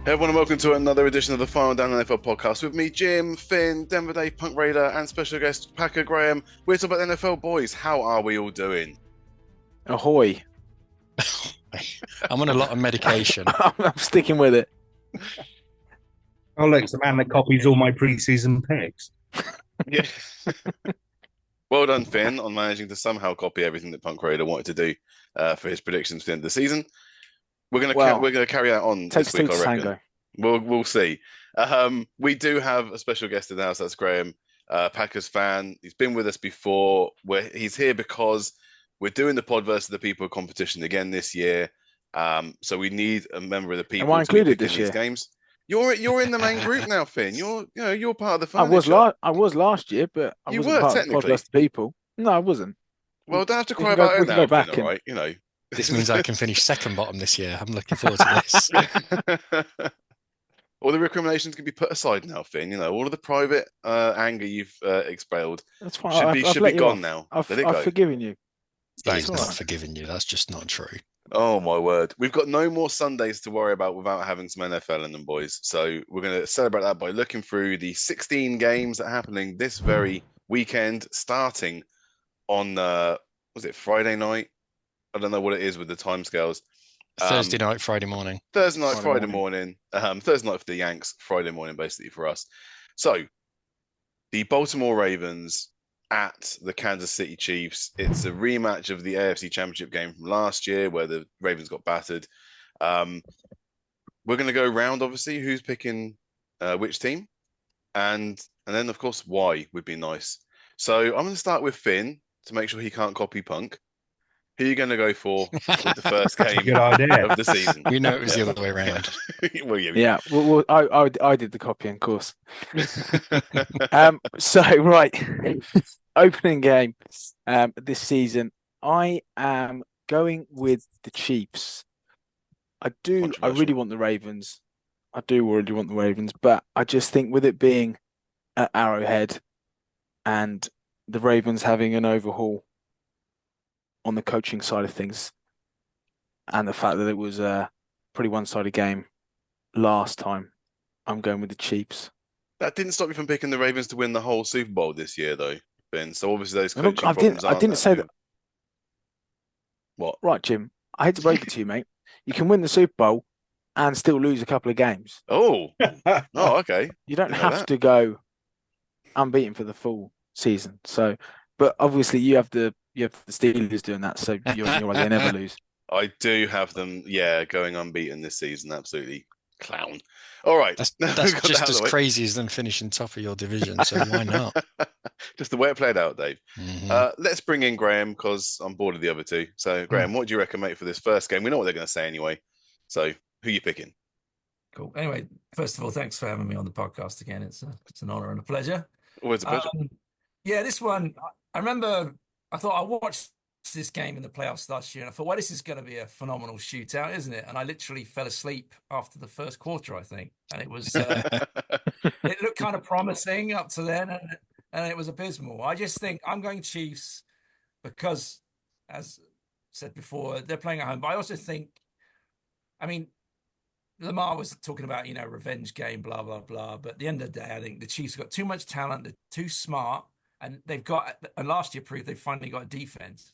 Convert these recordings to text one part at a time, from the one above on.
Hey everyone, and welcome to another edition of the Final Down NFL podcast with me, Jim, Finn, Denver Dave, Punk Raider, and special guest Packer Graham. We're talking about the NFL boys. How are we all doing? Ahoy. I'm on a lot of medication. I'm sticking with it. Oh, look, it's the man that copies all my preseason picks. Yeah. Well done, Finn, on managing to somehow copy everything that Punk Raider wanted to do for his predictions for the end of the season. We're gonna carry that on Takes this week, two to I reckon. tango. We'll see. We do have a special guest in the house. That's Graham, Packers fan. He's been with us before. He's here because we're doing the pod versus the people competition again this year. So we need a member of the people. Am I to be included picking this these year? games. You're in the main group now, Finn. You're part of the furniture. I was last year, but I You wasn't were, part of the technically. podcast people. No, I wasn't. Well, don't have to We cry can go- about we it can now, go back Finn, all and- right? This means I can finish second bottom this year. I'm looking forward to this. All the recriminations can be put aside now, Finn. All of the private anger you've expelled That's fine. should let be you gone off. now. I've Let it go. forgiven you. Thanks. He's all not right. forgiving you. That's just not true. Oh my word. We've got no more Sundays to worry about without having some NFL in them, boys. So we're going to celebrate that by looking through the 16 games that are happening this very weekend, starting on was it Friday night? I don't know what it is with the timescales. Thursday night, Friday morning. Thursday night, Friday Friday morning. Thursday night for the Yanks, Friday morning basically for us. So the Baltimore Ravens at the Kansas City Chiefs. It's a rematch of the AFC Championship game from last year where the Ravens got battered. We're going to go round, obviously, who's picking which team. And then, of course, why would be nice. So I'm going to start with Finn to make sure he can't copy Punk. Who are you going to go for with the first game Good idea. of the season? We know it was the other way around. Well, Yeah. Well, I did the copying, of course. So right, opening game this season, I am going with the Chiefs. I really Controversial. want the Ravens. I do really want the Ravens, but I just think with it being at Arrowhead and the Ravens having an overhaul on the coaching side of things, and the fact that it was a pretty one-sided game last time, I'm going with the Chiefs. That didn't stop you from picking the Ravens to win the whole Super Bowl this year, though, Ben. So obviously those Look, coaching I problems aren't didn't that say new. that. What? Right, Jim. I hate to break it to you, mate. You can win the Super Bowl and still lose a couple of games. Oh, okay. You don't Didn't know have that. to go unbeaten for the full season. So, but obviously you have the Steelers doing that, so you're right, they never lose. I do have them, going unbeaten this season. Absolutely. Clown. All right. That's We've got that just out of as the way. crazy as them finishing top of your division. So why not? Just the way it played out, Dave. Mhm. Let's bring in Graham because I'm bored of the other two. So, Graham, what do you reckon, mate, for this first game? We know what they're going to say anyway. So, who you picking? Cool. Anyway, first of all, thanks for having me on the podcast again. It's an honor and a pleasure. Always a pleasure. This one, I remember I thought I watched this game in the playoffs last year and I thought, well, this is going to be a phenomenal shootout, isn't it? And I literally fell asleep after the first quarter, I think. And it was, it looked kind of promising up to then and it was abysmal. I just think I'm going Chiefs because, as said before, they're playing at home. But I also think, I mean, Lamar was talking about, revenge game, blah, blah, blah. But at the end of the day, I think the Chiefs have got too much talent. They're too smart. And and last year proved they've finally got a defense.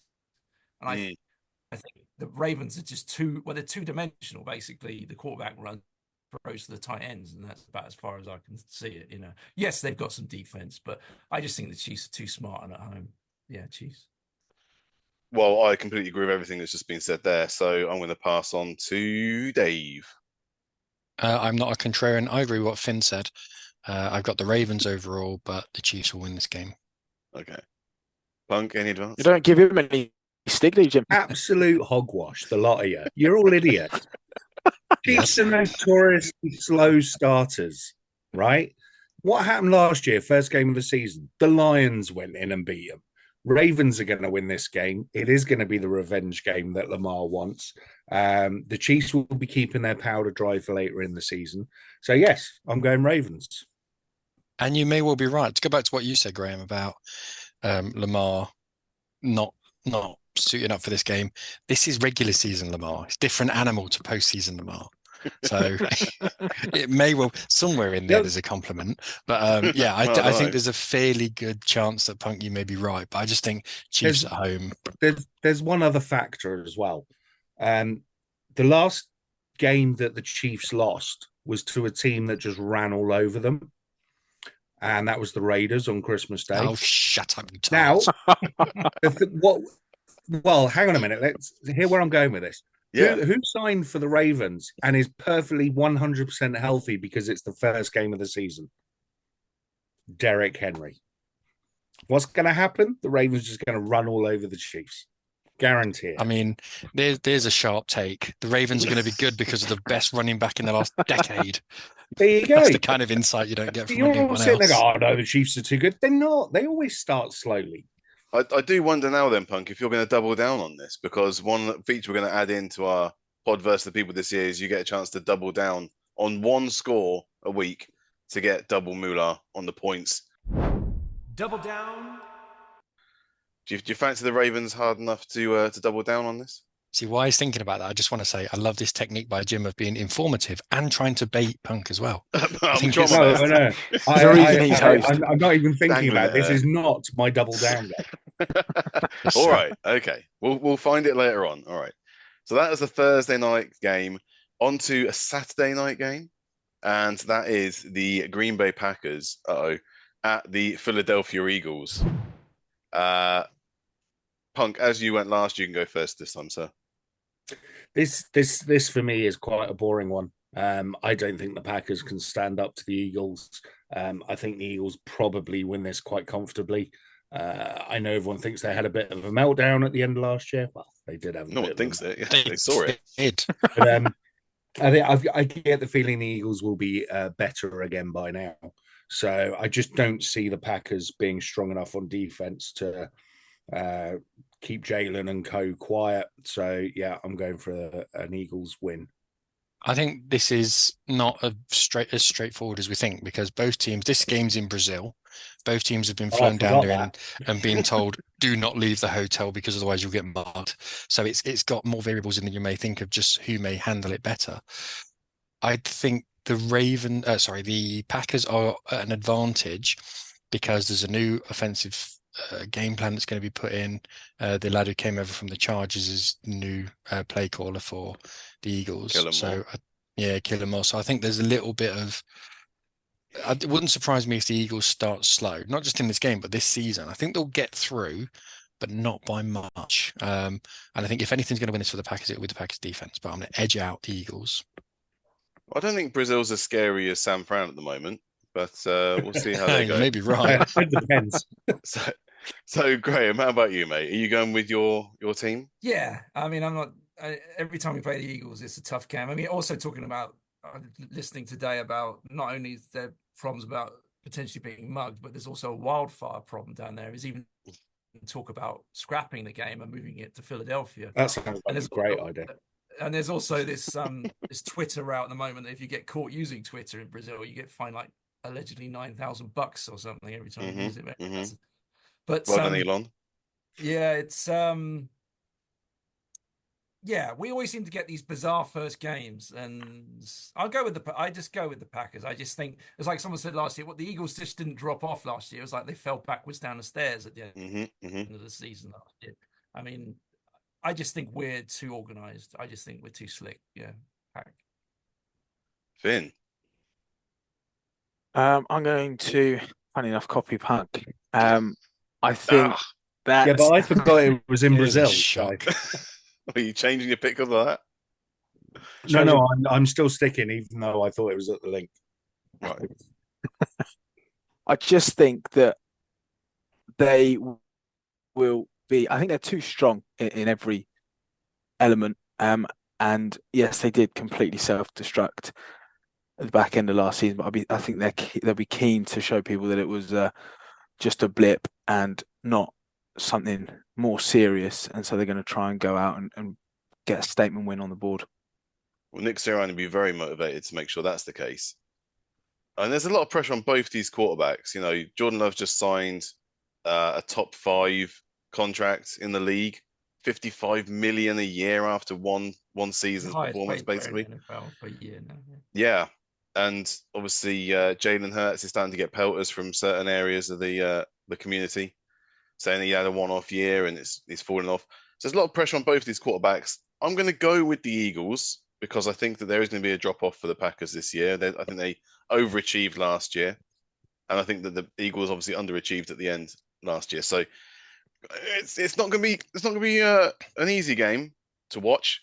And I think the Ravens are just they're two-dimensional, basically. The quarterback runs throws to the tight ends, and that's about as far as I can see it, Yes, they've got some defense, but I just think the Chiefs are too smart and at home. Yeah, Chiefs. Well, I completely agree with everything that's just been said there. So, I'm going to pass on to Dave. I'm not a contrarian. I agree with what Finn said. I've got the Ravens overall, but the Chiefs will win this game. Okay. Punk, any advance? You don't give him any stick, do you, Jim? Absolute hogwash, the lot of you. You're all idiots. Chiefs are notoriously slow starters, right? What happened last year, first game of the season? The Lions went in and beat them. Ravens are going to win this game. It is going to be the revenge game that Lamar wants. The Chiefs will be keeping their powder dry for later in the season. So, yes, I'm going Ravens. And you may well be right. To go back to what you said, Graham, about Lamar not suiting up for this game. This is regular season Lamar. It's different animal to postseason Lamar. So it may well somewhere in there there's a compliment. But yeah, I think there's a fairly good chance that Punk, you may be right. But I just think Chiefs at home. There's one other factor as well. The last game that the Chiefs lost was to a team that just ran all over them. And that was the Raiders on Christmas Day. Oh, shut up, you now, tart. Well, hang on a minute. Let's hear where I'm going with this. Yeah. Who signed for the Ravens and is perfectly 100% healthy because it's the first game of the season? Derrick Henry. What's going to happen? The Ravens are just going to run all over the Chiefs. Guarantee it. I mean, there's a sharp take. The Ravens are going to be good because of the best running back in the last decade. There you go. That's the kind of insight you don't get from anyone else. There, oh, no, the Chiefs are too good. They're not. They always start slowly. I do wonder now then, Punk, if you're going to double down on this, because one feature we're going to add into our pod versus the people this year is you get a chance to double down on one score a week to get double moolah on the points. Double down. Do you fancy the Ravens hard enough to double down on this? See, while I was thinking about that, I just want to say I love this technique by Jim of being informative and trying to bait Punk as well. No. I'm not even thinking about it. This is not my double down game. All right, okay. We'll find it later on. All right. So that is a Thursday night game. On to a Saturday night game, and that is the Green Bay Packers at the Philadelphia Eagles. Punk, as you went last, you can go first this time, sir. This for me is quite a boring one. I don't think the Packers can stand up to the Eagles. I think the Eagles probably win this quite comfortably. I know everyone thinks they had a bit of a meltdown at the end of last year. Well, they did have. No one thinks it. Yeah, they saw it. But, I get the feeling the Eagles will be better again by now. So I just don't see the Packers being strong enough on defense to keep Jalen and co quiet. So yeah, I'm going for an Eagles win. I think this is not as straightforward as we think, because both teams, this game's in Brazil, both teams have been flown down there and being told, do not leave the hotel because otherwise you'll get mugged. So it's got more variables in than you may think of just who may handle it better. I think the Packers are at an advantage because there's a new offensive game plan that's going to be put in. The lad who came over from the Chargers is the new play caller for the Eagles. Killer Moore. So I think there's a little bit of. It wouldn't surprise me if the Eagles start slow, not just in this game, but this season. I think they'll get through, but not by much. And I think if anything's going to win this for the Packers, it'll be the Packers defense. But I'm going to edge out the Eagles. I don't think Brazil's as scary as San Fran at the moment, but we'll see how they go. You may be right. It depends. So Graham, how about you, mate? Are you going with your team? Yeah, I mean, I'm not. Every time we play the Eagles, it's a tough game. I mean, also talking about listening today about not only is there problems about potentially being mugged, but there's also a wildfire problem down there. Is even talk about scrapping the game and moving it to Philadelphia. That sounds like a great idea. And there's also this this Twitter route at the moment that if you get caught using Twitter in Brazil, you get fined like allegedly $9,000 or something every time you use it. Mm-hmm. But well done, Elon. Yeah, it's yeah, we always seem to get these bizarre first games, and I just go with the Packers. I just think it's like someone said last year. What the Eagles just didn't drop off last year. It was like they fell backwards down the stairs at the end of the season last year. I mean, I just think we're too organized. I just think we're too slick. Yeah, Pack. Finn. I'm going to, funny enough, copy Punk. I think that. Yeah, but I forgot it was in Brazil. Shock. Are you changing your pick because of that? No, I'm still sticking, even though I thought it was at the link. Right. I just think that they will be. I think they're too strong in every element. And yes, they did completely self-destruct at the back end of last season. But I think they'll be keen to show people that it was just a blip and not something more serious, and so they're going to try and go out and get a statement win on the board. Well, Nick Sirianni will be very motivated to make sure that's the case. And there's a lot of pressure on both these quarterbacks. You know, Jordan Love just signed a top 5 contract in the league. $55 million a year after one season's performance, basically. In the NFL for a year now. Yeah. And obviously, Jalen Hurts is starting to get pelters from certain areas of the community, saying that he had a one-off year and it's falling off. So there's a lot of pressure on both these quarterbacks. I'm going to go with the Eagles because I think that there is going to be a drop-off for the Packers this year. I think they overachieved last year, and I think that the Eagles obviously underachieved at the end last year. So it's not going to be an easy game to watch.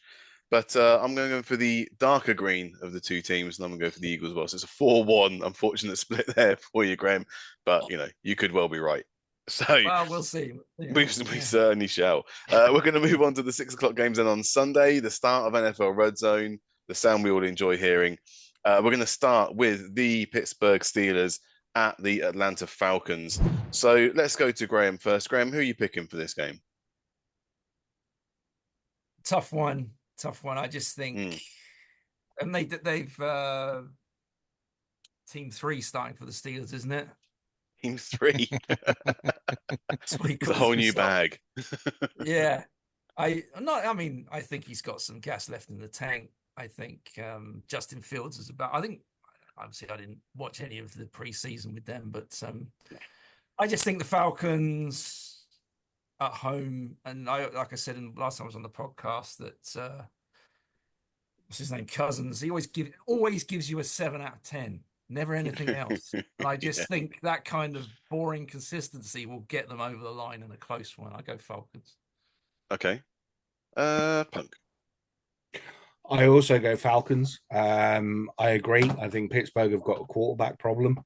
But I'm going to go for the darker green of the two teams, and I'm going to go for the Eagles as well. So it's a 4-1 unfortunate split there for you, Graham. But, you could well be right. So well, we'll see. We certainly shall. We're going to move on to the 6 o'clock games then on Sunday, the start of NFL Red Zone, the sound we all enjoy hearing. We're going to start with the Pittsburgh Steelers at the Atlanta Falcons. So let's go to Graham first. Graham, who are you picking for this game? Tough one. I just think, and they've team 3 starting for the Steelers, isn't it? Team 3, it's a whole new bag. Yeah, I think he's got some gas left in the tank. I think Justin Fields is about. I think obviously I didn't watch any of the preseason with them, but I just think the Falcons at home, and like I said last time I was on the podcast, that what's his name, Cousins, he always gives you a 7 out of 10, never anything else. And I just think that kind of boring consistency will get them over the line in a close one. I go Falcons. Okay, Punk. I also go Falcons. I agree. I think Pittsburgh have got a quarterback problem.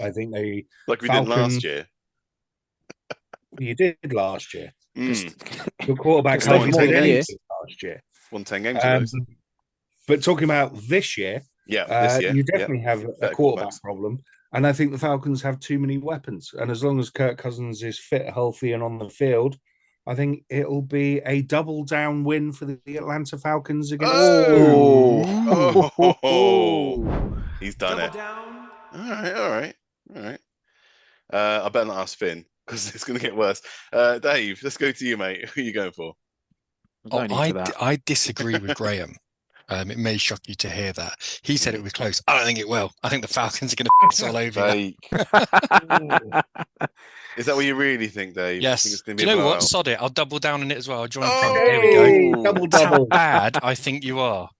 I think they we did last year. You did last year. Mm. The quarterback won 10 games last year. Won 10 games. But talking about this year, this year, you definitely have a quarterback problem. And I think the Falcons have too many weapons. And as long as Kirk Cousins is fit, healthy, and on the field, I think it'll be a double down win for the Atlanta Falcons against. He's done it. Down. All right. I better not ask Finn because it's going to get worse. Dave, let's go to you, mate. Who are you going for? I disagree with Graham. It may shock you to hear that. He said it was close. I don't think it will. I think the Falcons are going to piss all over that. Is that what you really think, Dave? Yes. Think it's going Do to be you know what? Sod it. I'll double down on it as well. I'll join Punk. Here we go. Double. How bad I think you are.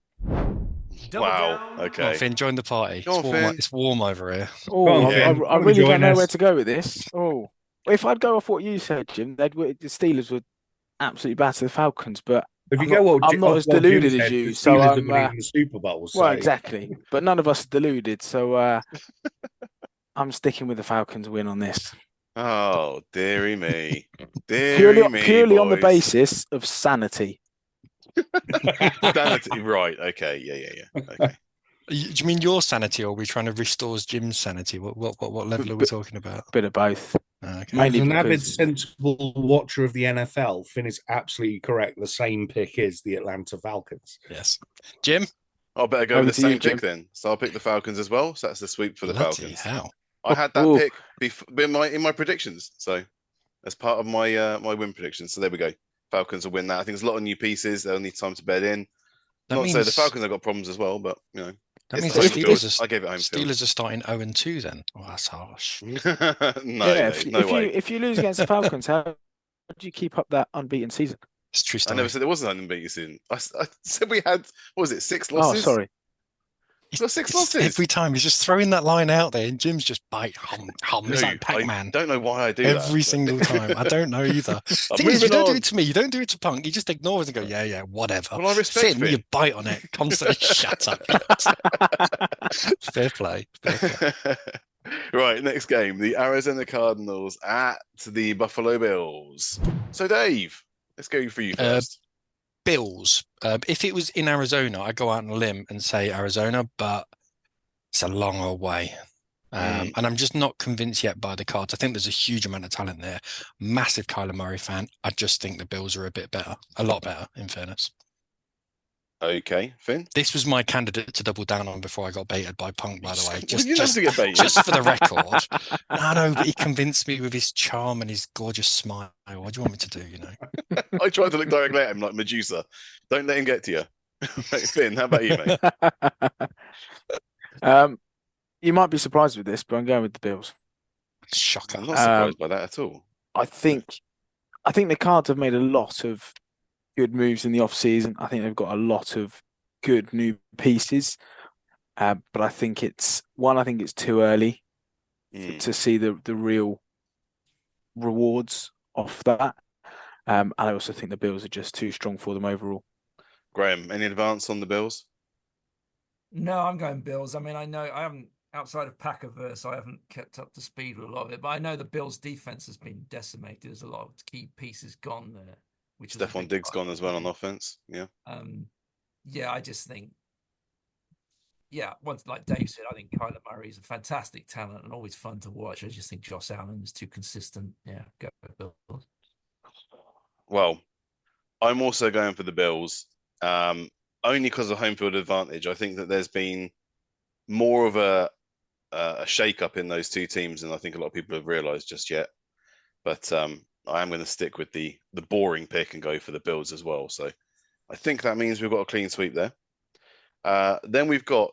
Wow. Okay. Come on, Finn, join the party. It's warm over here. I really don't know where to go with this. If I'd go off what you said, Jim, the Steelers would absolutely batter the Falcons, but I'm not as deluded as you. So I'm the Super Bowl. Well, exactly. But none of us are deluded, so I'm sticking with the Falcons win on this. Oh, dearie me. Purely on the basis of sanity. Sanity, right. Okay. Yeah. Okay. Do you mean your sanity, or are we trying to restore Jim's sanity? What level are we talking about? A bit of both. Okay. As an avid, sensible watcher of the NFL, Finn is absolutely correct. The same pick is the Atlanta Falcons. Yes. Jim? I better go with the same pick then. So I'll pick the Falcons as well. So that's the sweep for the Falcons. How? I had that pick in my predictions. So as part of my my win predictions. So there we go. Falcons will win that. I think there's a lot of new pieces. They'll need time to bed in. Not to say the Falcons have got problems as well, but that means I gave it home. Steelers are starting 0-2 then. Oh, that's harsh. If you lose against the Falcons, how do you keep up that unbeaten season? It's true story. I never said there wasn't an unbeaten season. I said we had, what was it, 6 losses? Oh, sorry. He's got 6 losses. Every time he's just throwing that line out there, and Jim's just bite hum. It's like Pac-Man. I don't know why I do that. Every single time. I don't know either. Thing is, you don't do it to me. You don't do it to Punk. You just ignore it and go, yeah, whatever. Well, I respect Finn, you bite on it constantly. Shut up. Fair play. Right, next game. The Arizona Cardinals at the Buffalo Bills. So, Dave, let's go for you first. Bills. If it was in Arizona, I'd go out on a limb and say Arizona, but it's a long old way. And I'm just not convinced yet by the Cards. I think there's a huge amount of talent there. Massive Kyler Murray fan. I just think the Bills are a lot better, in fairness. Okay, Finn. This was my candidate to double down on before I got baited by Punk, by the way. You didn't have to get baited. Just for the record. No, but he convinced me with his charm and his gorgeous smile. What do you want me to do, you know? I tried to look directly at him like Medusa. Don't let him get to you. Right, Finn, how about you, mate? You might be surprised with this, but I'm going with the Bills. Shocker. I'm not surprised by that at all. I think the Cards have made a lot of good moves in the off-season. I think they've got a lot of good new pieces. But I think it's too early to see the real rewards off that. And I also think the Bills are just too strong for them overall. Graham, any advance on the Bills? No, I'm going Bills. I mean, I know I haven't, outside of Packerverse, I haven't kept up to speed with a lot of it, but I know the Bills' defense has been decimated. There's a lot of key pieces gone there. Which Stephon Diggs gone as well on offense. Yeah. Yeah, I just think, once like Dave said, I think Kyler Murray is a fantastic talent and always fun to watch. I just think Josh Allen is too consistent. Yeah, go Bills. Well, I'm also going for the Bills, only because of home field advantage. I think that there's been more of a shake-up in those two teams than I think a lot of people have realised just yet. But I am going to stick with the boring pick and go for the Bills as well. So I think that means we've got a clean sweep there. Then we've got...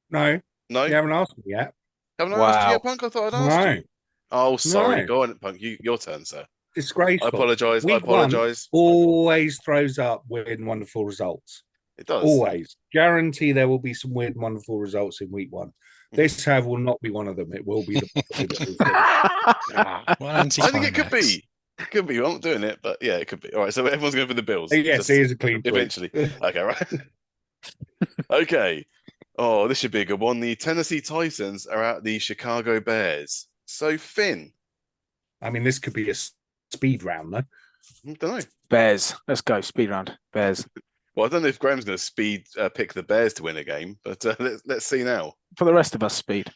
No, you haven't asked me yet. Haven't I asked you yet, Punk? I thought I'd asked you. Oh, sorry. Go on, Punk. Your turn, sir. Disgraceful. I apologise. Week 1 always throws up weird and wonderful results. It does. Always. Guarantee there will be some weird and wonderful results in week 1. This, however, will not be one of them. It will be the... I think it could be. It could be. I'm not doing it, but yeah, it could be. All right, so everyone's going for the Bills. Yes, it is a clean point. Eventually. Okay, right. Okay. Oh, this should be a good one. The Tennessee Titans are at the Chicago Bears. So, Finn. I mean, this could be a speed round, though. I don't know. Bears. Let's go. Speed round. Bears. Well, I don't know if Graham's going to pick the Bears to win a game, but let's see now. For the rest of us, speed.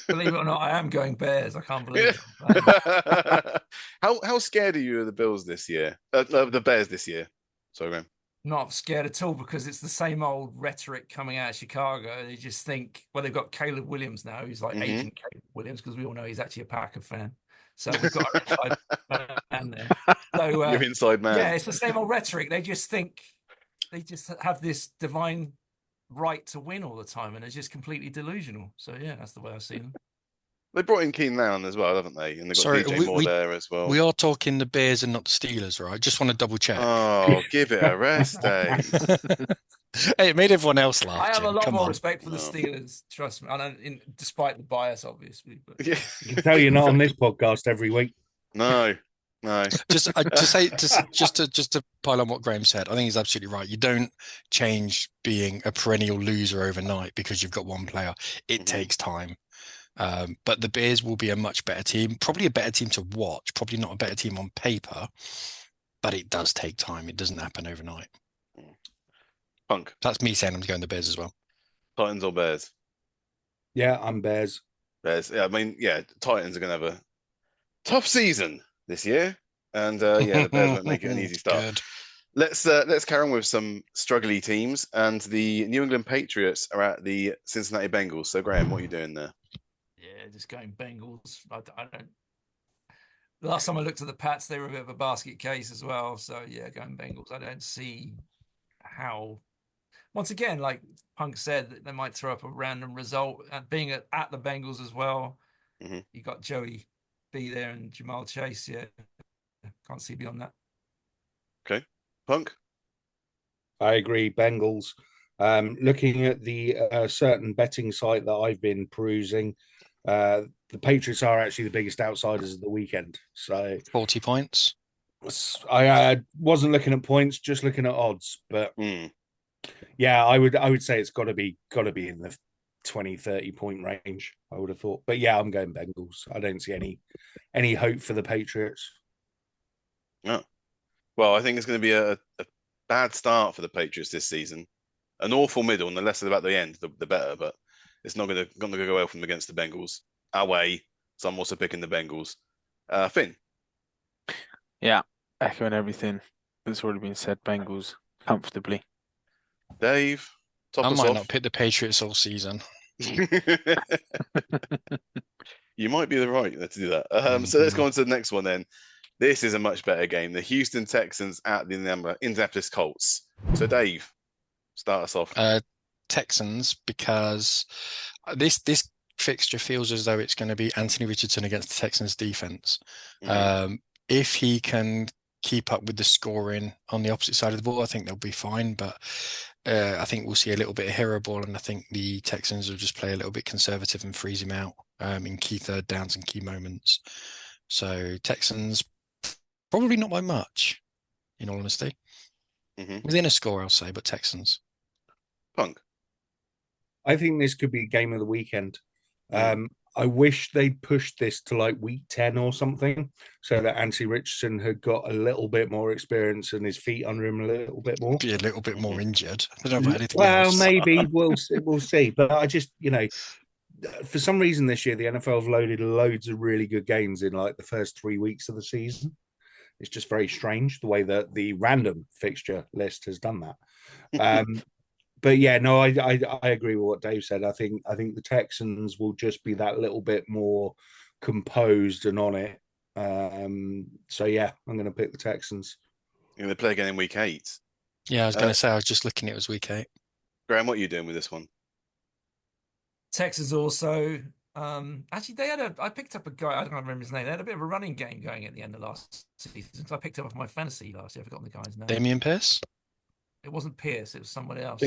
Believe it or not, I am going Bears. I can't believe it. How scared are you of the Bills this year? The Bears this year? Sorry, Graham. Not scared at all, because it's the same old rhetoric coming out of Chicago. They just think, well, they've got Caleb Williams now, who's like Agent Caleb Williams, because we all know he's actually a Packer fan. So we've got our inside man there. So, your inside man. Yeah, it's the same old rhetoric. They just think they just have this divine right to win all the time, and it's just completely delusional. So yeah, that's the way I see them. They brought in Keenan Allen as well, haven't they? And they've got DJ Moore there as well. We are talking the Bears and not the Steelers, right? Just want to double check. Oh, give it a rest, Dave. Hey, it made everyone else laugh. I have Jim. a lot Come more on. respect for the Steelers, trust me. Despite the bias, obviously. But... Yeah. I can tell you're not on this podcast every week. No. Just to pile on what Graham said, I think he's absolutely right. You don't change being a perennial loser overnight because you've got one player. It takes time. But the Bears will be a much better team, probably a better team to watch, probably not a better team on paper, but it does take time. It doesn't happen overnight. Punk. That's me saying I'm going the Bears as well. Titans or Bears? Yeah, I'm Bears. Bears. Yeah, I mean, yeah, Titans are going to have a tough season this year, and the Bears won't make it an easy start. Good. Let's carry on with some struggly teams, and the New England Patriots are at the Cincinnati Bengals. So, Graham, what are you doing there? Yeah, just going Bengals. I don't. The last time I looked at the Pats, they were a bit of a basket case as well. So yeah, going Bengals. I don't see how. Once again, like Punk said, they might throw up a random result. And being at the Bengals as well, you got Joey B there and Jamal Chase. Yeah, can't see beyond that. Okay, Punk. I agree, Bengals. Looking at the certain betting site that I've been perusing, the Patriots are actually the biggest outsiders of the weekend. So 40 points. I wasn't looking at points, just looking at odds. But yeah, I would say it's got to be in the 20-30 point range, I would have thought. But yeah, I'm going Bengals. I don't see any hope for the Patriots. No. Well, I think it's going to be a bad start for the Patriots this season. An awful middle, and the less about the end, the better. But it's not going to go well for them against the Bengals away. So I'm also picking the Bengals. Finn. Yeah, echoing everything that's already been said. Bengals comfortably. Dave, top I us might off. not pick the Patriots all season. You might be right to do that. So let's go on to the next one then. This is a much better game. The Houston Texans at the Indianapolis Colts. So Dave, start us off. Texans, because this fixture feels as though it's going to be Anthony Richardson against the Texans defense. If he can keep up with the scoring on the opposite side of the ball, I think they'll be fine. But I think we'll see a little bit of hero ball, and I think the Texans will just play a little bit conservative and freeze him out in key third downs and key moments. So Texans, probably not by much, in all honesty. Within a score, I'll say, but Texans. Punk. I think this could be a game of the weekend. I wish they'd pushed this to like week 10 or something, so that Anthony Richardson had got a little bit more experience and his feet under him a little bit more. Be a little bit more injured. I don't know about anything Well, else. maybe we'll see. But I just, for some reason this year, the NFL have loaded loads of really good games in like the first 3 weeks of the season. It's just very strange the way that the random fixture list has done that. But yeah, no, I agree with what Dave said. I think the Texans will just be that little bit more composed and on it. So yeah, I'm going to pick the Texans. You're going to play again in week 8. Yeah, I was going to say, I was just looking, it was week 8. Graham, what are you doing with this one? Texans also. Actually, I picked up a guy, I don't remember his name. They had a bit of a running game going at the end of last season, because I picked him off my fantasy last year. I've forgotten the guy's name. Damian Pierce? It wasn't Pierce, it was someone else.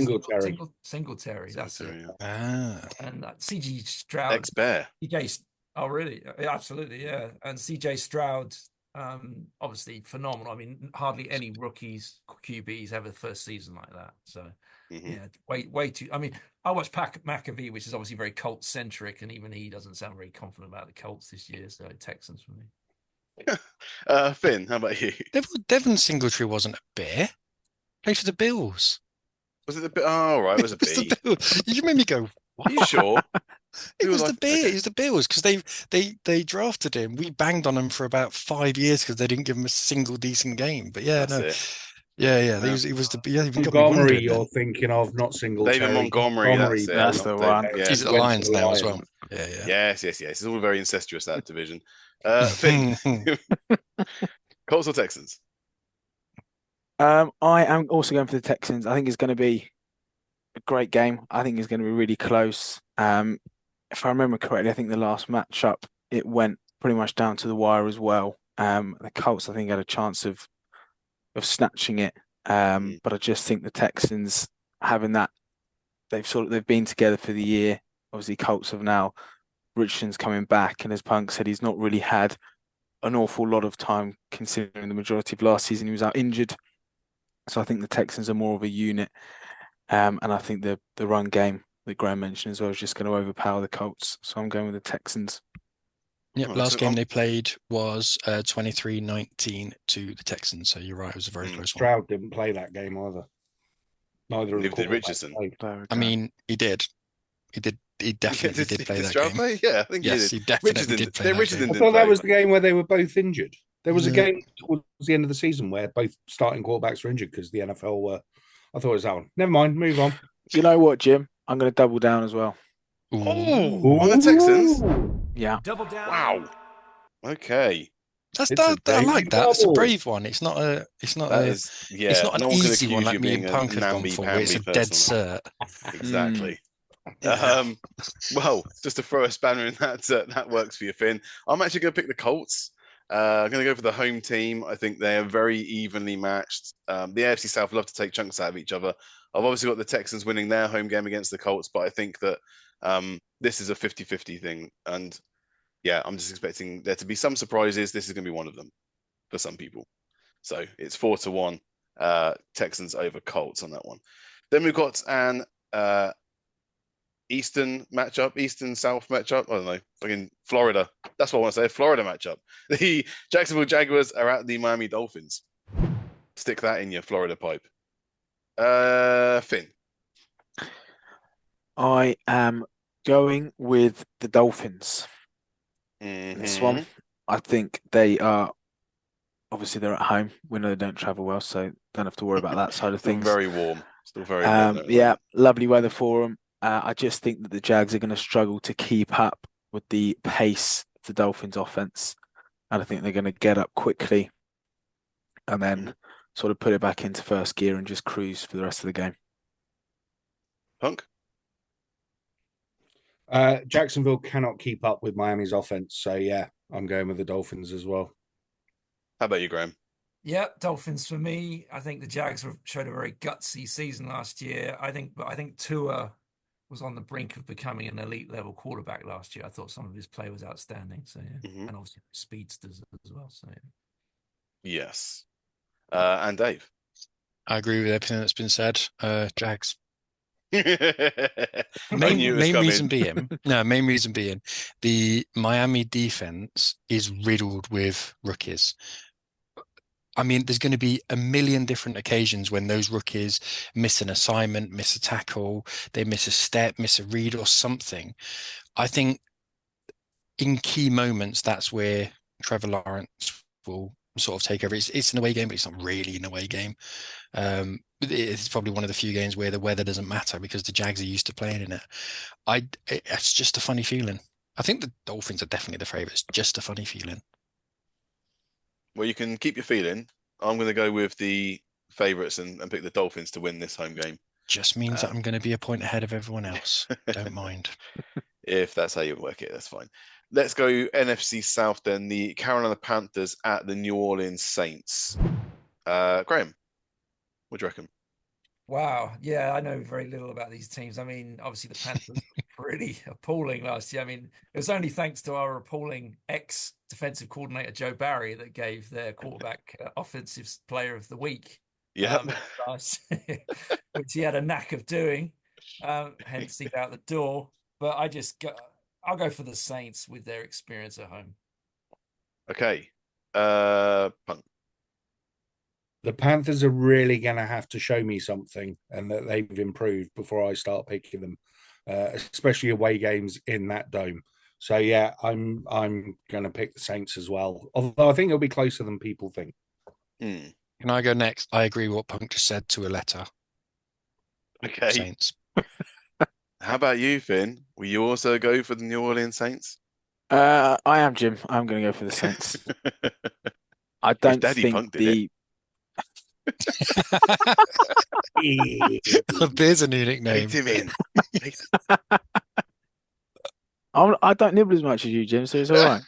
Singletary. That's it. Ah. And CG Stroud. Ex-Bear. Oh, really? Yeah, absolutely, yeah. And CJ Stroud, obviously phenomenal. I mean, hardly any rookies, QBs have a first season like that. So, yeah, way too. I mean, I watched Pat McAfee, which is obviously very Colts centric, and even he doesn't sound very confident about the Colts this year. So, Texans for me. Finn, how about you? Devon Singletary wasn't a bear. Played for the Bills. Was it the Bills? Oh, right, it was a B. You made me go, what? Are you sure? It was the Bills, because they drafted him. We banged on him for about 5 years because they didn't give him a single decent game. But yeah, He was the Montgomery. You're thinking of, not Singletary. David Montgomery. That's the one. Yeah, he's at the Lions now as well. Yeah. Yes. It's all very incestuous, that division. Finn, Colts or Texans? I am also going for the Texans. I think it's going to be a great game. I think it's going to be really close. If I remember correctly, I think the last matchup, it went pretty much down to the wire as well. The Colts, I think, had a chance of snatching it. But I just think the Texans having that, they've been together for the year. Obviously, Colts have now, Richardson's coming back, and as Punk said, he's not really had an awful lot of time considering the majority of last season he was out injured. So I think the Texans are more of a unit. And I think the run game that Graham mentioned as well is just going to overpower the Colts. So I'm going with the Texans. Yeah, last game they played was 23-19 to the Texans. So you're right, it was a very close one. Stroud didn't play that game either. Neither did Richardson. I mean, he did. He definitely did play that game. Play? Yeah, I think he definitely did play that game. I thought that was the game where they were both injured. There was a game towards the end of the season where both starting quarterbacks were injured because the NFL were. I thought it was that one. Never mind. Move on. You know what, Jim? I'm going to double down as well. Oh, on the Texans? Yeah. Double down. Wow. Okay. I like that. It's a brave one. It's not an easy one like me and Punk have gone for. It's a dead cert. Exactly. Well, just to throw a spanner in that works for you, Finn. I'm actually going to pick the Colts. I'm going to go for the home team. I think they are very evenly matched. The AFC South love to take chunks out of each other. I've obviously got the Texans winning their home game against the Colts, but I think that this is a 50-50 thing. And yeah, I'm just expecting there to be some surprises. This is going to be one of them for some people. So it's 4-1 Texans over Colts on that one. Then we've got an Eastern South matchup. I don't know. Fucking Florida. That's what I want to say. Florida matchup. The Jacksonville Jaguars are at the Miami Dolphins. Stick that in your Florida pipe. Finn. I am going with the Dolphins. This one. I think they are, obviously they're at home. We know they don't travel well, so don't have to worry about that side of things. Very warm. Still very warm. Yeah, lovely weather for them. I just think that the Jags are going to struggle to keep up with the pace of the Dolphins' offense, and I think they're going to get up quickly and then sort of put it back into first gear and just cruise for the rest of the game. Punk? Jacksonville cannot keep up with Miami's offense. So, yeah, I'm going with the Dolphins as well. How about you, Graham? Yeah, Dolphins for me. I think the Jags showed a very gutsy season last year. I think Tua was on the brink of becoming an elite level quarterback last year. I thought some of his play was outstanding. So, yeah. And obviously speedsters as well. So, yeah. Yes. And Dave? I agree with everything that's been said. Jags. Main reason being the Miami defense is riddled with rookies. I mean, there's going to be a million different occasions when those rookies miss an assignment, miss a tackle, they miss a step, miss a read or something. I think in key moments, that's where Trevor Lawrence will sort of take over. It's an away game, but it's not really an away game. It's probably one of the few games where the weather doesn't matter because the Jags are used to playing in it. It's just a funny feeling. I think the Dolphins are definitely the favourites. Just a funny feeling. Well, you can keep your feeling. I'm going to go with the favourites and pick the Dolphins to win this home game. Just means that I'm going to be a point ahead of everyone else. Don't mind. If that's how you work it, that's fine. Let's go NFC South then. The Carolina Panthers at the New Orleans Saints. Graham, what do you reckon? Wow. Yeah, I know very little about these teams. I mean, obviously the Panthers were pretty appalling last year. I mean, it was only thanks to our appalling ex-defensive coordinator, Joe Barry, that gave their quarterback offensive player of the week. Yeah. Which he had a knack of doing. Hence he's out the door. But I'll go for the Saints with their experience at home. Okay. Punk. The Panthers are really going to have to show me something and that they've improved before I start picking them, especially away games in that dome. So, yeah, I'm going to pick the Saints as well, although I think it'll be closer than people think. Can I go next? I agree with what Punk just said to a letter. Okay. Saints. How about you, Finn? Will you also go for the New Orleans Saints? I am, Jim. I'm going to go for the Saints. I don't think Punk did it. There's a new nickname. Take him in. I don't nibble as much as you, Jim, so it's all right.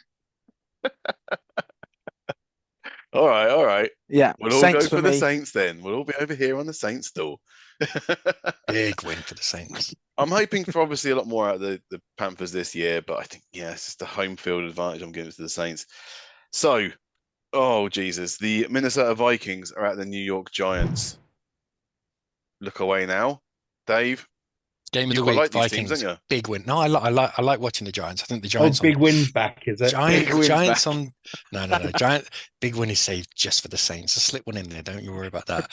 All right. Yeah, we'll all go for the Saints then. We'll all be over here on the Saints stall. Big win for the Saints. I'm hoping for obviously a lot more out of the Panthers this year, but I think, it's just a home field advantage I'm giving to the Saints. So, oh, Jesus. The Minnesota Vikings are at the New York Giants. Look away now. Dave? Game of the week, like these Vikings. teams, don't you? Big win. No, I like watching the Giants. I think the Giants. Big win's back, is it? Giants on. No. Giant. Big win is saved just for the Saints. I slip one in there. Don't you worry about that.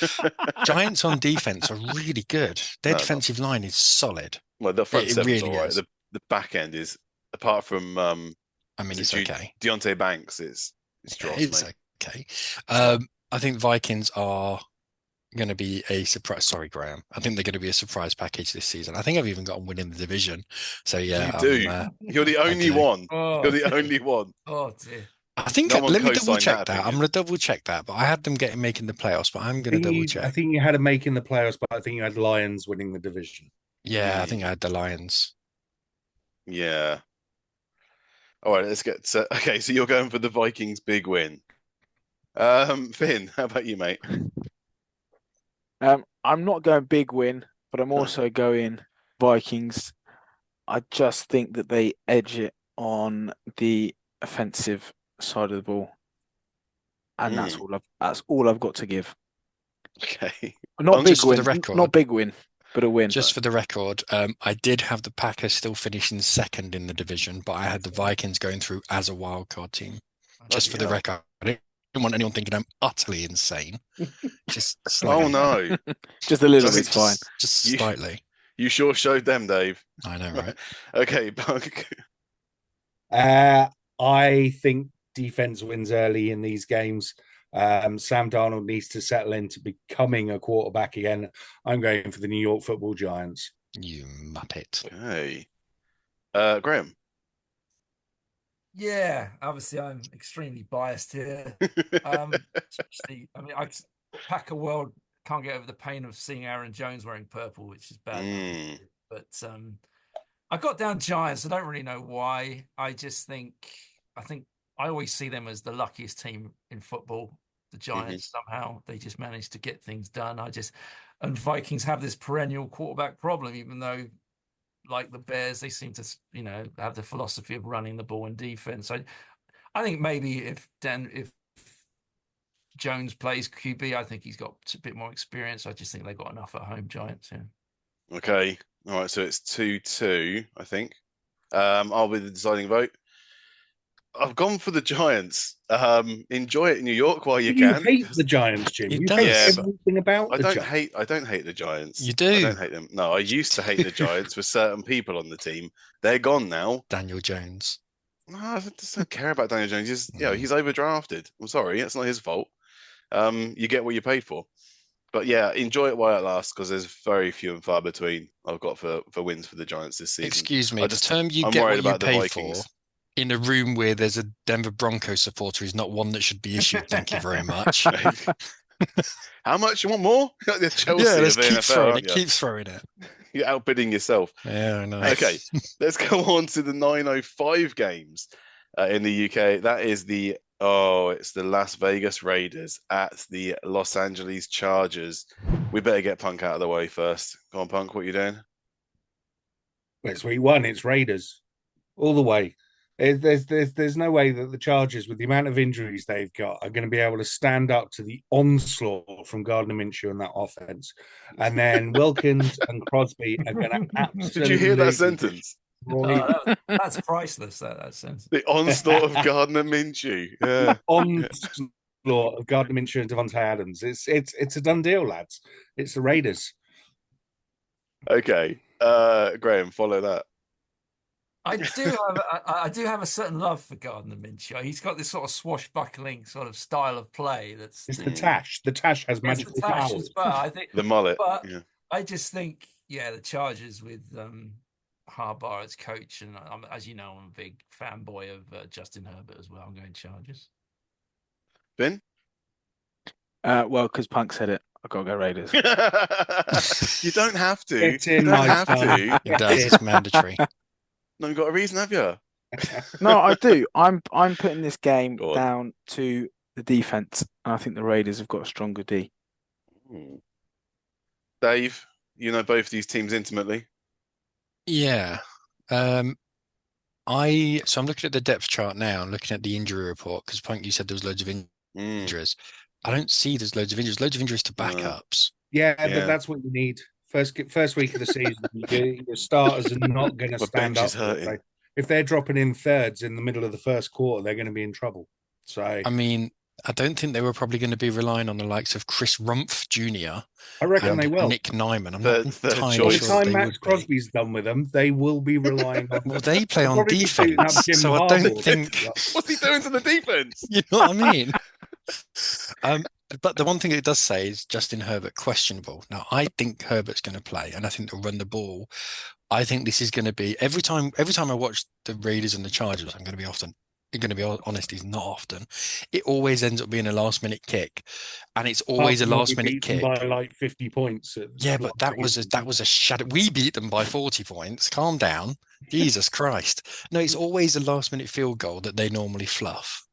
Giants on defense are really good. Their defensive line is solid. Well, the front seven's really all right. The back end is, apart from I mean, it's okay. Deontay Banks is dross, It's mate. okay. I think Vikings are going to be a surprise. Sorry, Graham. I think they're going to be a surprise package this season. I think I've even got them winning the division. So yeah, you do. You're the only one. You're the only one. Oh dear. I think let me double check that. I'm going to double check that. But I had them making the playoffs. But I'm going to double check. I think you had them making the playoffs, but I think you had Lions winning the division. Yeah, I think I had the Lions. Yeah. All right, let's get to, okay, so you're going for the Vikings big win. Finn, how about you, mate? I'm not going big win, but I'm also going Vikings. I just think that they edge it on the offensive side of the ball. And that's all I've got to give. Okay. Not big win. For the record, not big win, but a win. Just for the record, I did have the Packers still finishing second in the division, but I had the Vikings going through as a wildcard team. Just for the record. I didn't want anyone thinking I'm utterly insane. Just slightly. Oh no. Just a little bit's fine. Just slightly. You sure showed them, Dave. I know, right? Okay, Punk. I think defense wins early in these games. Sam Darnold needs to settle into becoming a quarterback again. I'm going for the New York Football Giants. You muppet. Okay. Graham. Yeah, obviously I'm extremely biased here. Especially, I mean, Packer world can't get over the pain of seeing Aaron Jones wearing purple, which is bad. But I got down Giants. I don't really know why. I think I always see them as the luckiest team in football. The Giants somehow they just manage to get things done. And Vikings have this perennial quarterback problem, even though, like the Bears, they seem to, have the philosophy of running the ball and defense. I think maybe if Jones plays QB, I think he's got a bit more experience. I just think they got enough at home, Giants. Yeah. Okay. All right. So it's 2-2, I think. I'll be the deciding vote. I've gone for the Giants. Enjoy it in New York while you can. You hate the Giants, Jim. It You does. hate Yeah, everything about I the don't Giants. hate the Giants. You do. I don't hate them. No, I used to hate the Giants for certain people on the team. They're gone now. Daniel Jones. No, I just don't care about Daniel Jones. He's overdrafted. I'm sorry, it's not his fault. You get what you paid for. But yeah, enjoy it while it lasts, because there's very few and far between I've got for wins for the Giants this season. Excuse me, the term I'm get worried what you about the pay Vikings. for in a room where there's a Denver Broncos supporter is not one that should be issued. Thank you very much. How much? You want more? The Chelsea Yeah, let's of the keep NFL, throwing aren't it. you? Keep throwing it. You're outbidding yourself. Yeah, I know. Okay, let's go on to the 9:05 games in the UK. That is it's the Las Vegas Raiders at the Los Angeles Chargers. We better get Punk out of the way first. Go on, Punk, what are you doing? It's week one. It's Raiders all the way. There's no way that the Chargers, with the amount of injuries they've got, are going to be able to stand up to the onslaught from Gardner Minshew and that offense. And then Wilkins and Crosby are going to absolutely. Did you hear that sentence? That's priceless. That sentence. The onslaught of Gardner Minshew. Yeah. Onslaught of Gardner Minshew and Devontae Adams. It's a done deal, lads. It's the Raiders. Okay, Graham, follow that. I do have a certain love for Gardner Minshew. He's got this sort of swashbuckling sort of style of play. It's the Tash. The Tash has magical powers. As well. I think the mullet. But I just think, the Chargers with Harbaugh as coach, and as you know, I'm a big fanboy of Justin Herbert as well. I'm going Chargers. Ben? Well, because Punk said it, I've got to go Raiders. You don't have to. It's in you don't my have style. to. It does. It's mandatory. No, you've got a reason, have you? No, I do. I'm putting this game Go on. down to the defense, and I think the Raiders have got a stronger D. Dave, you know both these teams intimately. Yeah. So I'm looking at the depth chart now and looking at the injury report, because Punk, you said there was loads of injuries. I don't see there's loads of injuries. Loads of injuries to backups. Yeah, but that's what you need. First week of the season, your starters are not going to stand up. If they're dropping in thirds in the middle of the first quarter, they're going to be in trouble. So I mean, I don't think they were probably going to be relying on the likes of Chris Rumpf Jr. I reckon they will. Nick Nyman. I'm Third not entirely choice. sure By the they time would Max be. Crosby's done with them, they will be relying on. Well, they play They'll on probably be shooting up defense, Jim so I don't Harbaugh. think. What's he doing to the defense? You know what I mean? But the one thing it does say is Justin Herbert questionable. Now, I think Herbert's going to play, and I think they'll run the ball. I think this is going to be every time I watch the Raiders and the Chargers, I'm going to be honest, he's not often. It always ends up being a last minute kick, and it's always a last minute kick by like 50 points. Yeah, but that was a shadow. We beat them by 40 points. Calm down, Jesus Christ! No, it's always a last minute field goal that they normally fluff.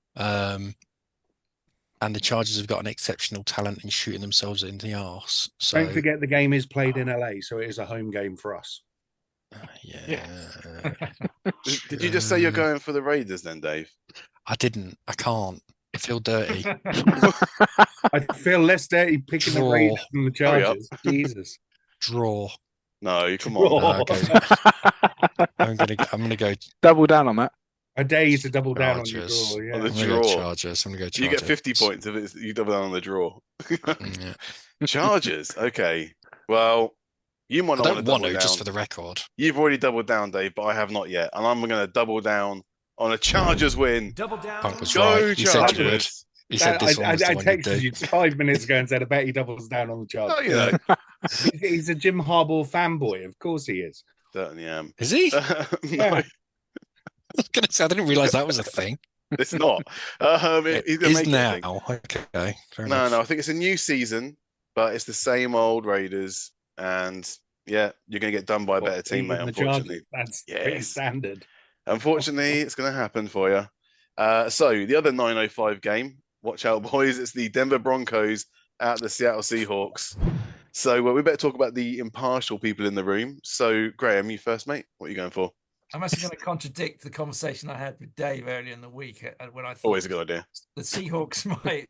And the Chargers have got an exceptional talent in shooting themselves in the arse. So Don't forget the game is played in LA, so it is a home game for us. Yeah. Did you just say you're going for the Raiders then, Dave? I didn't. I can't. I feel dirty. I feel less dirty picking the Draw. Raiders than the Chargers. Jesus. Draw. No, come on. Draw. Okay. I'm gonna go Double down on that. I dare you to double down on your Chargers. draw. Yeah. On the I'm gonna go draw. Chargers. I'm gonna go Chargers. You get 50 points if you double down on the draw. Yeah. Chargers. Okay. Well, you might I not don't want to want double to, down. just for the record. You've already doubled down, Dave, but I have not yet. And I'm going to double down on a Chargers win. Double down. Punk was Go right. He said you would. Chargers. He said this one was the I one you'd texted do. you 5 minutes ago and said, I bet he doubles down on the Oh, Chargers. you know, He's a Jim Harbaugh fanboy. Of course he is. certainly am. Is he? No, Yeah. I was gonna say I didn't realize that was a thing. it's not. It He's gonna is make it a thing. now. Okay, fair No, enough. no, I think it's a new season, but it's the same old Raiders, and yeah, you're gonna get done by a better team, mate. Even the Unfortunately, Chargers, that's pretty yes. standard. Unfortunately, it's gonna happen for you. So the other 9:05 game, watch out, boys! It's the Denver Broncos at the Seattle Seahawks. So we better talk about the impartial people in the room. So Graham, you first, mate. What are you going for? I'm actually going to contradict the conversation I had with Dave earlier in the week when I thought Always a good idea. the Seahawks might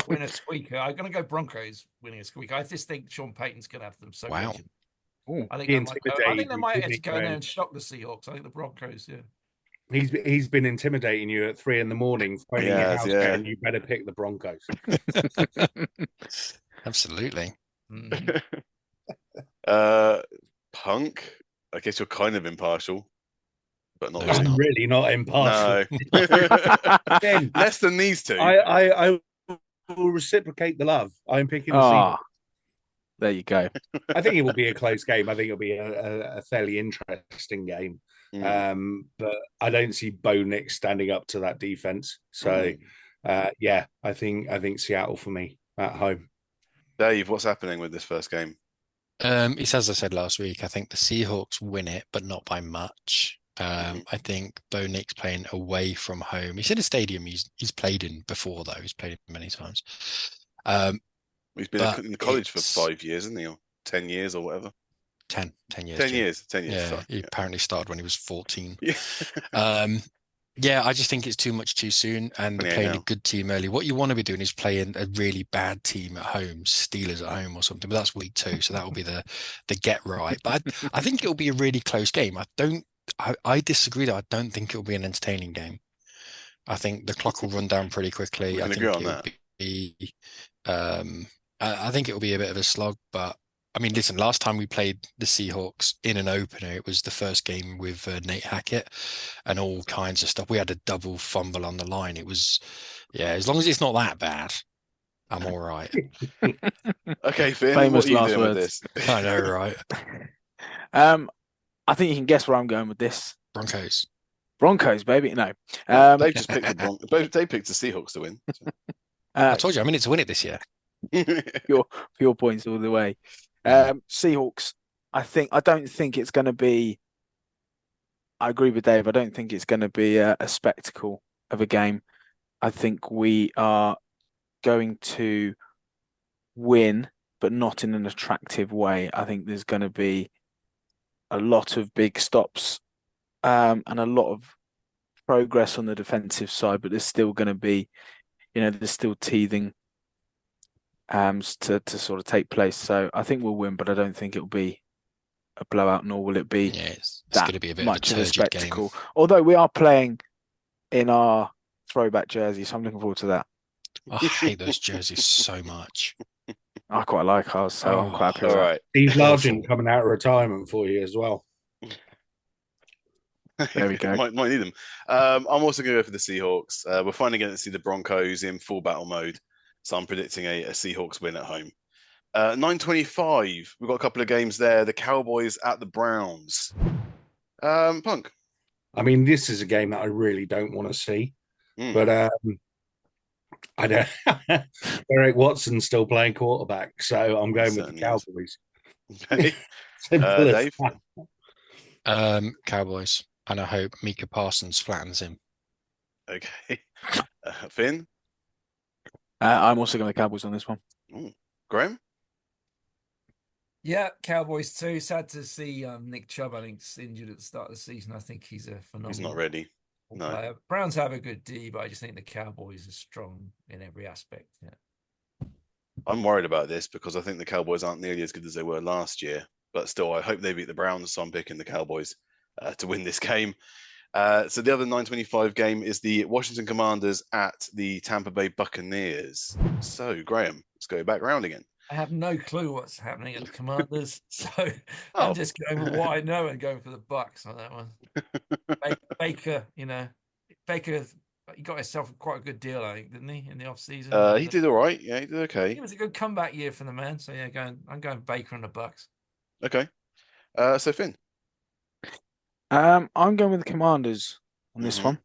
win a squeaker. I'm going to go Broncos winning a squeaker. I just think Sean Payton's going to have them so Wow. rigid. Ooh. I think He they might intimidated actually you, go in there Graham. and shock the Seahawks. I think the Broncos, yeah. He's been intimidating you at 3 a.m, phoning your Yes, house, yeah. and you better pick the Broncos. Absolutely. Mhm. Punk. I guess you're kind of impartial, but not No, he's really. I'm not. really not impartial. No, Ben, less than these two. I will reciprocate the love. I'm picking the Seahawks. Ah, there you go. I think it will be a close game. I think it'll be a fairly interesting game. Mm. But I don't see Bo Nix standing up to that defense. So, yeah, I think Seattle for me at home. Dave, what's happening with this first game? It's as I said last week. I think the Seahawks win it, but not by much. I think Bo Nix playing away from home. He's in a stadium he's played in before, though. He's played in many times. He's been in college for 5 years, isn't he? Or 10 years or whatever. 10 years. 10 Jim. years. 10 years. Yeah, Sorry. he apparently started when he was 14. Yeah. Yeah, I just think it's too much too soon, and they're 28 playing now. a good team early. What you want to be doing is playing a really bad team at home, Steelers at home or something. But that's week 2, so that will be the get right. But I think it'll be a really close game. I disagree though. I don't think it'll be an entertaining game. I think the clock will run down pretty quickly. We I can think agree on it'll that. be I think it'll be a bit of a slog, but I mean, listen, last time we played the Seahawks in an opener, it was the first game with Nate Hackett and all kinds of stuff. We had a double fumble on the line. It was, yeah, as long as it's not that bad, I'm all right. Okay, Finn, Famous what are you last doing with words. this? I know, right? I think you can guess where I'm going with this. Broncos. Broncos, baby. No. Dave just picked the Broncos. Dave picked the Seahawks to win. I told you, I'm in it to win it this year. Your points all the way. Seahawks. I don't think it's going to be. I agree with Dave. I don't think it's going to be a spectacle of a game. I think we are going to win, but not in an attractive way. I think there's going to be a lot of big stops and a lot of progress on the defensive side, but there's still going to be, there's still teething to sort of take place. So I think we'll win, but I don't think it'll be a blowout, nor will it be it's that going to be a bit much of a of a turgid spectacle. game. Although we are playing in our throwback jersey, so I'm looking forward to that. I hate those jerseys so much. I quite like ours, so I'm quite happy with All that. right. Steve Awful. Largent coming out of retirement for you as well. There we go. might need them. I'm also going to go for the Seahawks. We're finally going to see the Broncos in full battle mode, so I'm predicting a Seahawks win at home. 9:25. We've got a couple of games there. The Cowboys at the Browns. Punk. I mean, this is a game that I really don't want to see, but I don't. Eric Watson's still playing quarterback, so I'm going with the Cowboys. Okay. Simple as Dave. that. Cowboys, and I hope Micah Parsons flattens him. Okay. Finn. I'm also going to Cowboys on this one. Ooh. Graham. Yeah, Cowboys too. Sad to see Nick Chubb, I think, injured at the start of the season. I think he's a phenomenal He's not ready. No. player. Browns have a good D, but I just think the Cowboys are strong in every aspect. Yeah. I'm worried about this because I think the Cowboys aren't nearly as good as they were last year. But still, I hope they beat the Browns, so I'm picking the Cowboys to win this game. So the other 9:25 game is the Washington Commanders at the Tampa Bay Buccaneers. So, Graham, let's go back round again. I have no clue what's happening at the Commanders, so Oh. I'm just going with what I know and going for the Bucks on that one. Baker, Baker he got himself quite a good deal, I think, didn't he, in the off season? He did all right. Yeah, he did okay. It was a good comeback year for the man. So yeah, I'm going Baker and the Bucks. Okay. So Finn. I'm going with the Commanders on this one.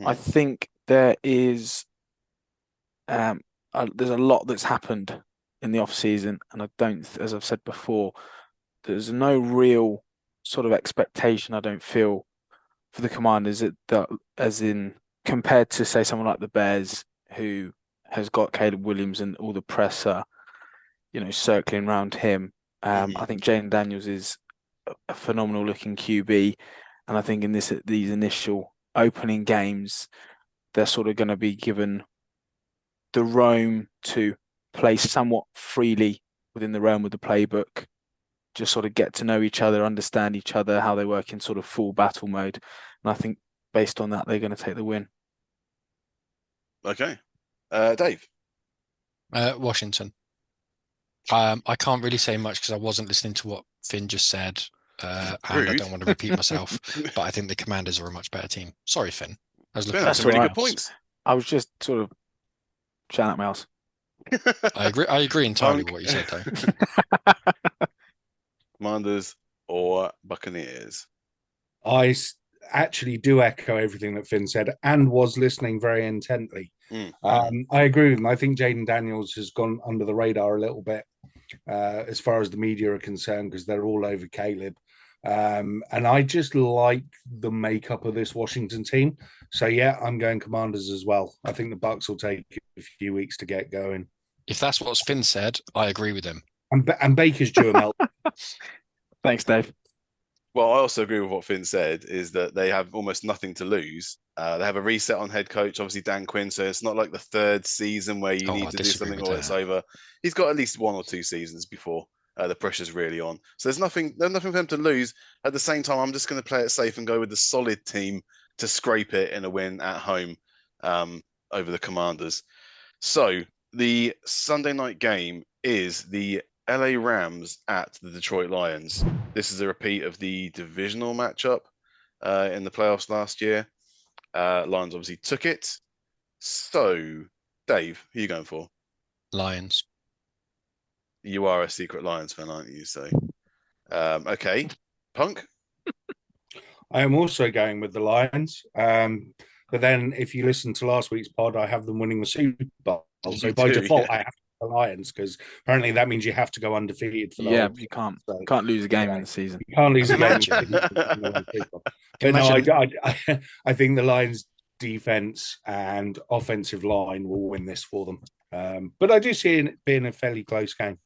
I think there is there's a lot that's happened in the off season, and I don't, as I've said before, there's no real sort of expectation I don't feel for the Commanders that as in compared to say someone like the Bears who has got Caleb Williams and all the press circling around him. I think Jayden Daniels is a phenomenal looking QB, and I think in these initial opening games they're sort of going to be given the roam to play somewhat freely within the realm of the playbook, just sort of get to know each other, understand each other, how they work in sort of full battle mode. And I think based on that, they're going to take the win. Okay. Dave? Washington. I can't really say much because I wasn't listening to what Finn just said. And I don't want to repeat myself, but I think the Commanders are a much better team. Sorry, Finn. I was looking That's at some really right. good points. I was just sort of shouting out my house. I agree entirely with what you said, though. Commanders or Buccaneers? I actually do echo everything that Finn said and was listening very intently. I agree with him. I think Jayden Daniels has gone under the radar a little bit as far as the media are concerned because they're all over Caleb. And I just like the makeup of this Washington team. So, yeah, I'm going Commanders as well. I think the Bucs will take a few weeks to get going. If that's what Finn said, I agree with him. And Baker's due a melt. Thanks, Dave. Well, I also agree with what Finn said, is that they have almost nothing to lose. They have a reset on head coach, obviously Dan Quinn, so it's not like the third season where you need to do something or it's over. He's got at least 1 or 2 seasons before the pressure's really on. So there's nothing for them to lose. At the same time, I'm just going to play it safe and go with the solid team to scrape it in a win at home over the Commanders. So the Sunday night game is the LA Rams at the Detroit Lions. This is a repeat of the divisional matchup in the playoffs last year. Lions obviously took it. So, Dave, who are you going for? Lions. You are a secret Lions fan, aren't you? So, okay. Punk? I am also going with the Lions. But then if you listen to last week's pod, I have them winning the Super Bowl. So by default, I have to go the Lions because apparently that means you have to go undefeated for the whole you can't lose a game in the season. You can't lose a game. But no, I think the Lions defense and offensive line will win this for them. But I do see it being a fairly close game.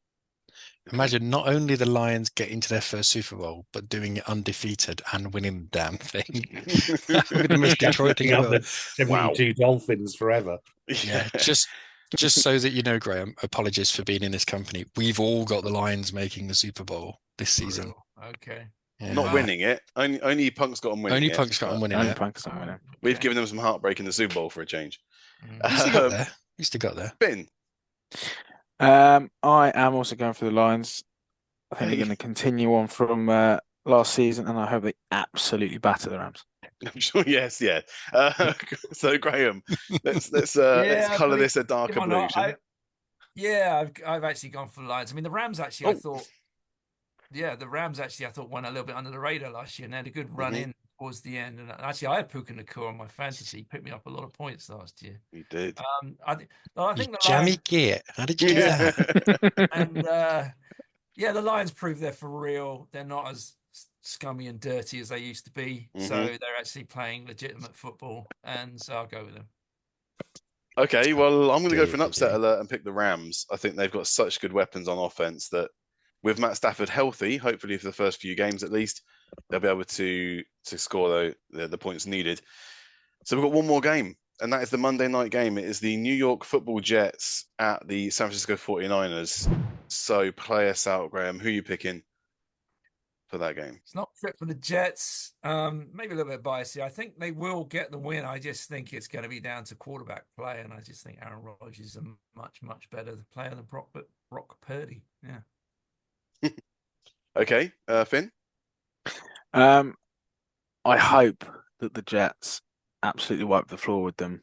Imagine not only the Lions getting to their first Super Bowl, but doing it undefeated and winning the damn thing. That would be the most Detroit thing ever. 72 Dolphins forever. Yeah, just so that you know, Graham, apologies for being in this company. We've all got the Lions making the Super Bowl this season. Okay. Yeah. Not winning it. Only Punk's got them winning only it. Punk's got them winning only it. Punk's got winning. We've given them some heartbreak in the Super Bowl for a change. You still got there. Finn? I am also going for the Lions. I think they're going to continue on from last season, and I hope they absolutely batter the Rams. I'm sure, yes, yeah. So Graham, let's colour this a darker blue. I've actually gone for the Lions. I mean, the Rams actually, I thought went a little bit under the radar last year, and they had a good run in towards the end. And actually, I had Puka Nakua on my fantasy. He picked me up a lot of points last year. He did. I think the jammy Lions, gear. How did you do that? And the Lions prove they're for real. They're not as scummy and dirty as they used to be. So they're actually playing legitimate football, and so I'll go with them. Okay, well, I'm going to go for an upset alert and pick the Rams. I think they've got such good weapons on offense that with Matt Stafford healthy, hopefully for the first few games at least, they'll be able to score the points needed. So we've got one more game, and that is the Monday night game. It is the New York Football Jets at the San Francisco 49ers. So play us out, Graham. Who are you picking for that game? It's not fit for the Jets. Maybe a little bit biased here. I think they will get the win. I just think it's going to be down to quarterback play, and I just think Aaron Rodgers is a much, much better player than Brock Purdy. Yeah. Okay, Finn? I hope that the Jets absolutely wipe the floor with them,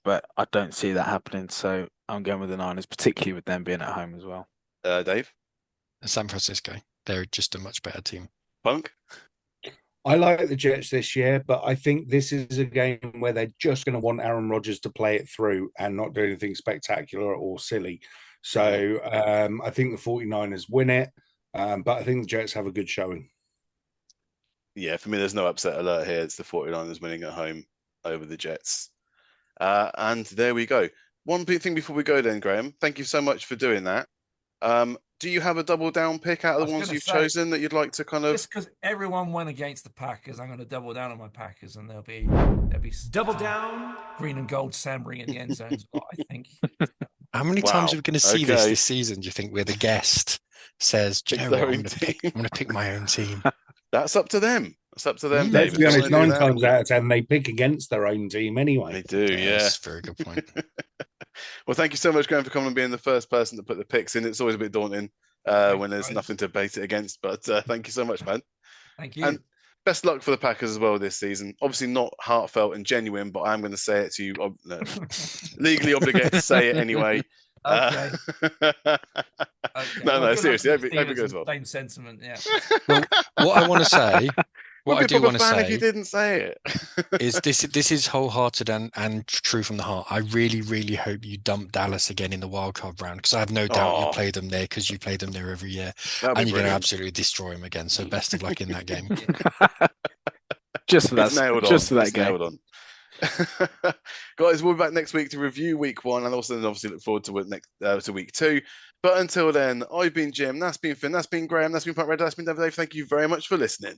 but I don't see that happening. So I'm going with the Niners, particularly with them being at home as well. Dave? San Francisco. They're just a much better team. Punk? I like the Jets this year, but I think this is a game where they're just going to want Aaron Rodgers to play it through and not do anything spectacular or silly. So I think the 49ers win it, but I think the Jets have a good showing. Yeah, for me, there's no upset alert here. It's the 49ers winning at home over the Jets. And there we go. One big thing before we go then, Graham. Thank you so much for doing that. Do you have a double down pick out of the ones you've chosen that you'd like to kind of... Just because everyone went against the Packers, I'm going to double down on my Packers, and there'll be double down, green and gold Sambring in the end zone as well, I think. How many times are we going to see this season, do you think, where the guest says, do you know what, I'm going to pick my own team? That's up to them. It's up to them, Let's David. be honest, 9 times out of 10, they pick against their own team anyway. They do, yeah. That's a very good point. Well, thank you so much, Graham, for coming and being the first person to put the picks in. It's always a bit daunting when there's nothing to base it against, but thank you so much, man. Thank you. And best luck for the Packers as well this season. Obviously not heartfelt and genuine, but I'm going to say it to you. Legally obligated to say it anyway. Okay. No, seriously. Hope it goes well. Same sentiment, yeah. Well, what I want to say... What I do want to say, if you didn't say it, is this is wholehearted and true from the heart. I really, really hope you dump Dallas again in the wildcard round, because I have no doubt you play them there because you play them there every year, and you're going to absolutely destroy them again. So best of luck in that game. Just for that, just for that game. Nailed on. Guys, we'll be back next week to review week 1, and also obviously look forward to week 2. But until then, I've been Jim, that's been Finn, that's been Graham, that's been Pat Red, that's been Dave. Thank you very much for listening.